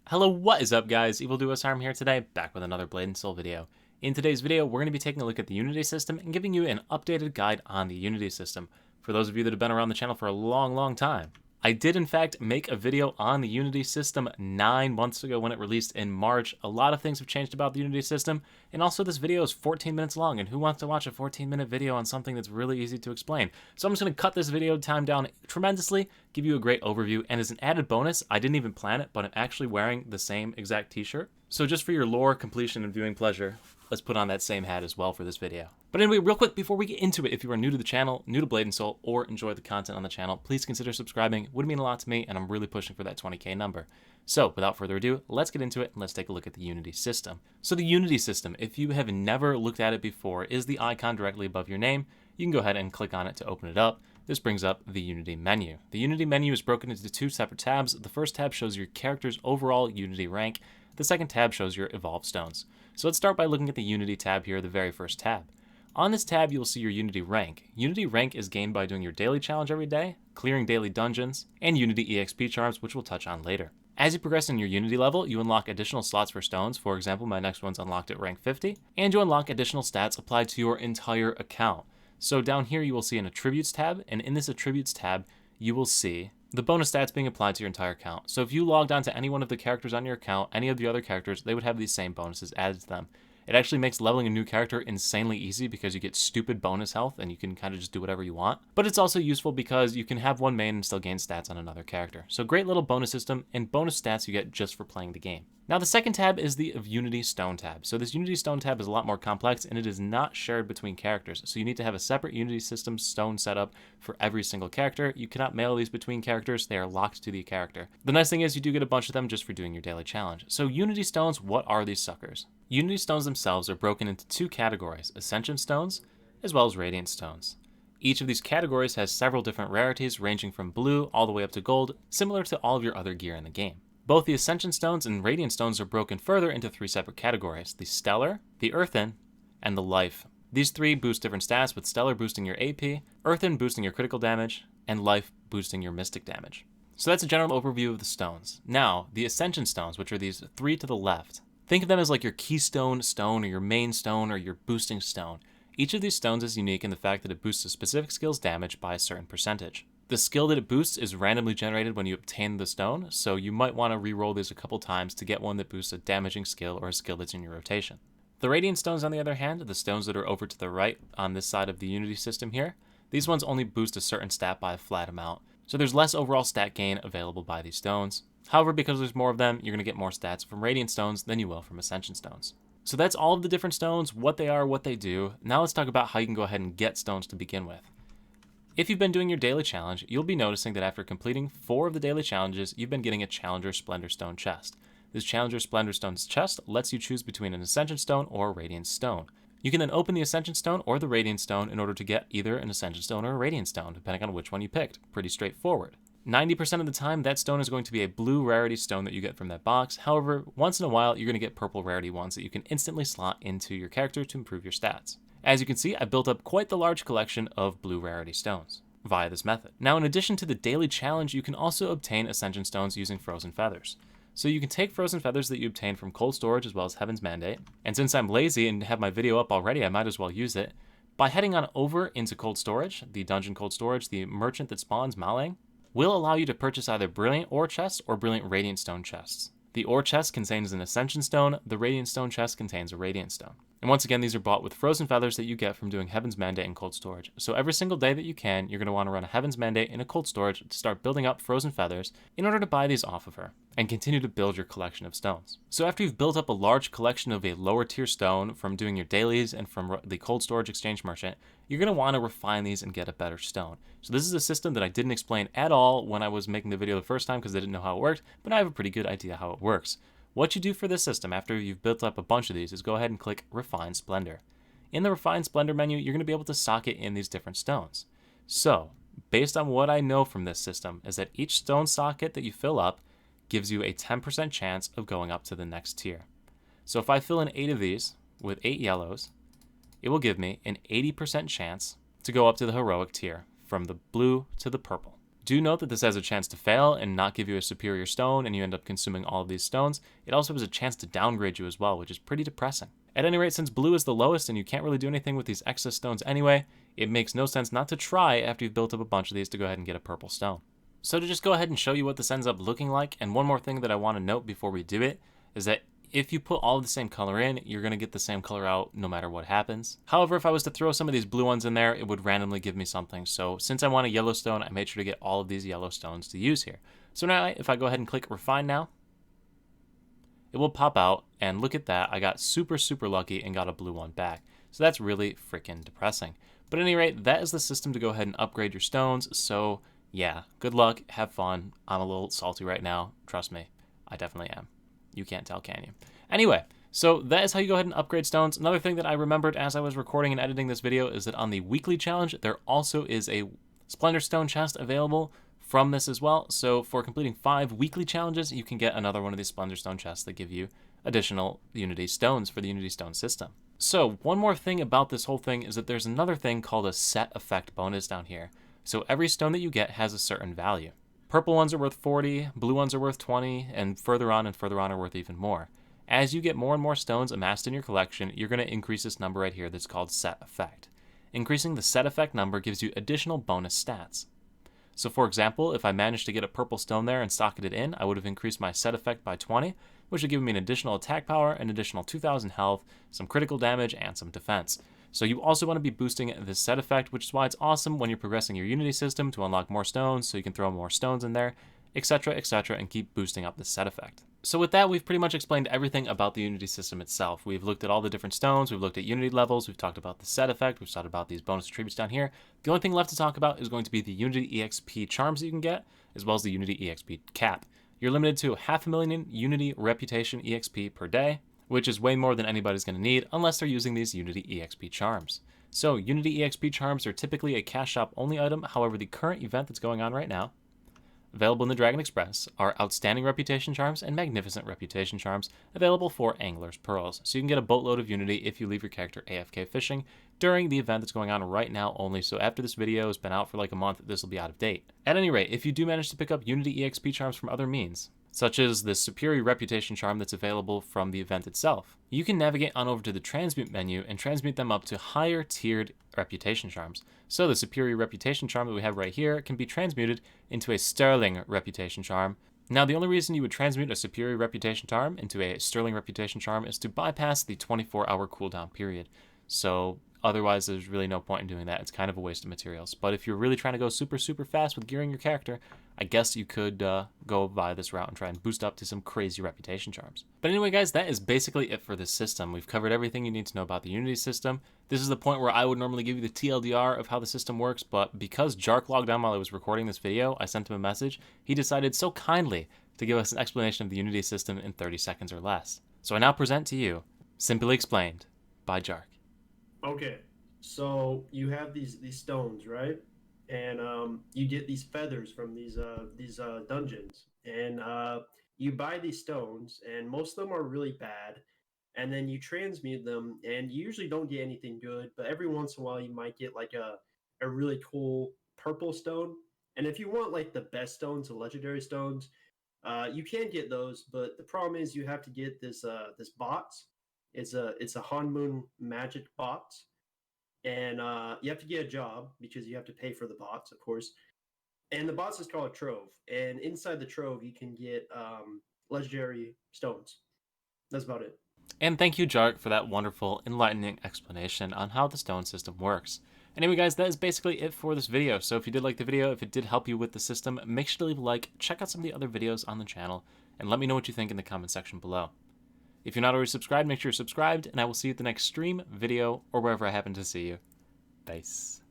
Hello, what is up guys? Evildoers Arm here today, back with another Blade and Soul video. In today's video, we're going to be taking a look at the Unity system and giving you an updated guide on the Unity system, for those of you that have been around the channel for a long time. I did in fact make a video on the Unity system 9 months ago when it released in March. A lot of things have changed about the Unity system, and also this video is 14 minutes long, and who wants to watch a 14-minute video on something that's really easy to explain? So I'm just going to cut this video time down tremendously, give you a great overview, and as an added bonus, I didn't even plan it, but I'm actually wearing the same exact t-shirt. So just for your lore, completion, and viewing pleasure, let's put on that same hat as well for this video. But anyway, real quick, before we get into it, if you are new to the channel, new to Blade and Soul, or enjoy the content on the channel, please consider subscribing. It would mean a lot to me, and I'm really pushing for that 20K number. So without further ado, let's get into it, and let's take a look at the Unity system. So the Unity system, if you have never looked at it before, is the icon directly above your name. You can go ahead and click on it to open it up. This brings up the Unity menu. The Unity menu is broken into two separate tabs. The first tab shows your character's overall Unity rank. The second tab shows your evolved stones. So let's start by looking at the Unity tab here, the very first tab. On this tab, you'll see your Unity rank. Unity rank is gained by doing your daily challenge every day, clearing daily dungeons, and Unity EXP charms, which we'll touch on later. As you progress in your Unity level, you unlock additional slots for stones. For example, my next one's unlocked at rank 50, and you unlock additional stats applied to your entire account. So down here, you will see an attributes tab, and in this attributes tab, you will see the bonus stats being applied to your entire account. So if you logged on to any one of the characters on your account, any of the other characters, they would have these same bonuses added to them. It actually makes leveling a new character insanely easy because you get stupid bonus health and you can kind of just do whatever you want. But it's also useful because you can have one main and still gain stats on another character. So great little bonus system and bonus stats you get just for playing the game. Now the second tab is the Unity Stone tab. So this Unity Stone tab is a lot more complex and it is not shared between characters. So you need to have a separate Unity system stone setup for every single character. You cannot mail these between characters. They are locked to the character. The nice thing is you do get a bunch of them just for doing your daily challenge. So Unity Stones, what are these suckers? Unity Stones themselves are broken into two categories, Ascension Stones as well as Radiant Stones. Each of these categories has several different rarities ranging from blue all the way up to gold, similar to all of your other gear in the game. Both the Ascension Stones and Radiant Stones are broken further into three separate categories, the Stellar, the Earthen, and the Life. These three boost different stats, with Stellar boosting your AP, Earthen boosting your critical damage, and Life boosting your mystic damage. So that's a general overview of the stones. Now, the Ascension Stones, which are these three to the left, think of them as like your keystone stone or your main stone or your boosting stone. Each of these stones is unique in the fact that it boosts a specific skill's damage by a certain percentage. The skill that it boosts is randomly generated when you obtain the stone, so you might want to re-roll these a couple times to get one that boosts a damaging skill or a skill that's in your rotation. The Radiant Stones, on the other hand, the stones that are over to the right on this side of the Unity system here, these ones only boost a certain stat by a flat amount, so there's less overall stat gain available by these stones. However, because there's more of them, you're going to get more stats from Radiant Stones than you will from Ascension Stones. So that's all of the different stones, what they are, what they do. Now let's talk about how you can go ahead and get stones to begin with. If you've been doing your daily challenge, you'll be noticing that after completing 4 of the daily challenges, you've been getting a Challenger Splendor Stone chest. This Challenger Splendor Stone's chest lets you choose between an Ascension Stone or a Radiant Stone. You can then open the Ascension Stone or the Radiant Stone in order to get either an Ascension Stone or a Radiant Stone, depending on which one you picked. Pretty straightforward. 90% of the time, that stone is going to be a blue rarity stone that you get from that box. However, once in a while, you're going to get purple rarity ones that you can instantly slot into your character to improve your stats. As you can see, I've built up quite the large collection of blue rarity stones via this method. Now, in addition to the daily challenge, you can also obtain Ascension Stones using Frozen Feathers. So you can take Frozen Feathers that you obtain from Cold Storage as well as Heaven's Mandate, and since I'm lazy and have my video up already, I might as well use it. By heading on over into Cold Storage, the dungeon Cold Storage, the merchant that spawns Malang will allow you to purchase either Brilliant Ore chests or Brilliant Radiant Stone chests. The Ore chest contains an Ascension Stone, the Radiant Stone chest contains a Radiant Stone. And once again, these are bought with Frozen Feathers that you get from doing Heaven's Mandate in Cold Storage. So every single day that you can, you're going to want to run a Heaven's Mandate in a Cold Storage to start building up Frozen Feathers in order to buy these off of her and continue to build your collection of stones. So after you've built up a large collection of a lower tier stone from doing your dailies and from the Cold Storage Exchange Merchant, you're going to want to refine these and get a better stone. So this is a system that I didn't explain at all when I was making the video the first time because I didn't know how it worked, but I have a pretty good idea how it works. What you do for this system after you've built up a bunch of these is go ahead and click Refine Splendor. In the Refine Splendor menu, you're going to be able to socket in these different stones. So, based on what I know from this system, is that each stone socket that you fill up gives you a 10% chance of going up to the next tier. So if I fill in 8 of these with 8 yellows, it will give me an 80% chance to go up to the heroic tier, from the blue to the purple. Do note that this has a chance to fail and not give you a superior stone, and you end up consuming all of these stones. It also has a chance to downgrade you as well, which is pretty depressing. At any rate, since blue is the lowest and you can't really do anything with these excess stones anyway, it makes no sense not to try after you've built up a bunch of these to go ahead and get a purple stone. So to just go ahead and show you what this ends up looking like, and one more thing that I want to note before we do it, is that if you put all of the same color in, you're going to get the same color out no matter what happens. However, if I was to throw some of these blue ones in there, it would randomly give me something. So since I want a yellow stone, I made sure to get all of these yellow stones to use here. So now if I go ahead and click refine now, it will pop out, and look at that, I got super lucky and got a blue one back. So that's really freaking depressing. But at any rate, that is the system to go ahead and upgrade your stones. So yeah, good luck, have fun. I'm a little salty right now, trust me, I definitely am. You can't tell, can you? Anyway, so that is how you go ahead and upgrade stones. Another thing that I remembered as I was recording and editing this video is that on the weekly challenge, there also is a Splendor stone chest available from this as well. So for completing 5 weekly challenges, you can get another one of these Splendor stone chests that give you additional Unity stones for the Unity stone system. So one more thing about this whole thing is that there's another thing called a set effect bonus down here. So every stone that you get has a certain value. Purple ones are worth 40, blue ones are worth 20, and further on are worth even more. As you get more and more stones amassed in your collection, you're going to increase this number right here that's called set effect. Increasing the set effect number gives you additional bonus stats. So for example, if I managed to get a purple stone there and socketed it in, I would have increased my set effect by 20, which would give me an additional attack power, an additional 2,000 health, some critical damage, and some defense. So you also want to be boosting this set effect, which is why it's awesome when you're progressing your Unity system to unlock more stones, so you can throw more stones in there, etc., and keep boosting up the set effect. So with that, we've pretty much explained everything about the Unity system itself. We've looked at all the different stones, we've looked at Unity levels, we've talked about the set effect, we've talked about these bonus attributes down here. The only thing left to talk about is going to be the Unity EXP charms that you can get, as well as the Unity EXP cap. You're limited to 500,000 Unity reputation EXP per day, which is way more than anybody's going to need unless they're using these Unity EXP charms. So Unity EXP charms are typically a cash shop only item. However, the current event that's going on right now, available in the Dragon Express, are Outstanding Reputation Charms and Magnificent Reputation Charms, available for Angler's Pearls. So you can get a boatload of Unity if you leave your character AFK fishing during the event that's going on right now only. So after this video has been out for like a month, this will be out of date. At any rate, if you do manage to pick up Unity EXP charms from other means, such as the Superior Reputation Charm that's available from the event itself, you can navigate on over to the Transmute menu and transmute them up to higher tiered Reputation Charms. So the Superior Reputation Charm that we have right here can be transmuted into a Sterling Reputation Charm. Now, the only reason you would transmute a Superior Reputation Charm into a Sterling Reputation Charm is to bypass the 24-hour cooldown period. So otherwise, there's really no point in doing that. It's kind of a waste of materials. But if you're really trying to go super fast with gearing your character, I guess you could go by this route and try and boost up to some crazy reputation charms. But anyway, guys, that is basically it for this system. We've covered everything you need to know about the Unity system. This is the point where I would normally give you the TLDR of how the system works, but because Jark logged on while I was recording this video, I sent him a message. He decided so kindly to give us an explanation of the Unity system in 30 seconds or less. So I now present to you, Simply Explained by Jark. Okay, so you have these stones, right? And you get these feathers from these dungeons, and you buy these stones, and most of them are really bad. And then you transmute them, and you usually don't get anything good, but every once in a while you might get like a really cool purple stone. And if you want like the best stones, the legendary stones, you can get those, but the problem is you have to get this box. It's a Hanmoon magic box, and you have to get a job because you have to pay for the bots, of course. And the bots is called a trove, and inside the trove you can get legendary stones. That's about it. And thank you, Jark, for that wonderful, enlightening explanation on how the stone system works. Anyway, guys, that is basically it for this video. So if you did like the video, if it did help you with the system, make sure to leave a like, check out some of the other videos on the channel, and let me know what you think in the comment section below. If you're not already subscribed, make sure you're subscribed, and I will see you at the next stream, video, or wherever I happen to see you. Peace.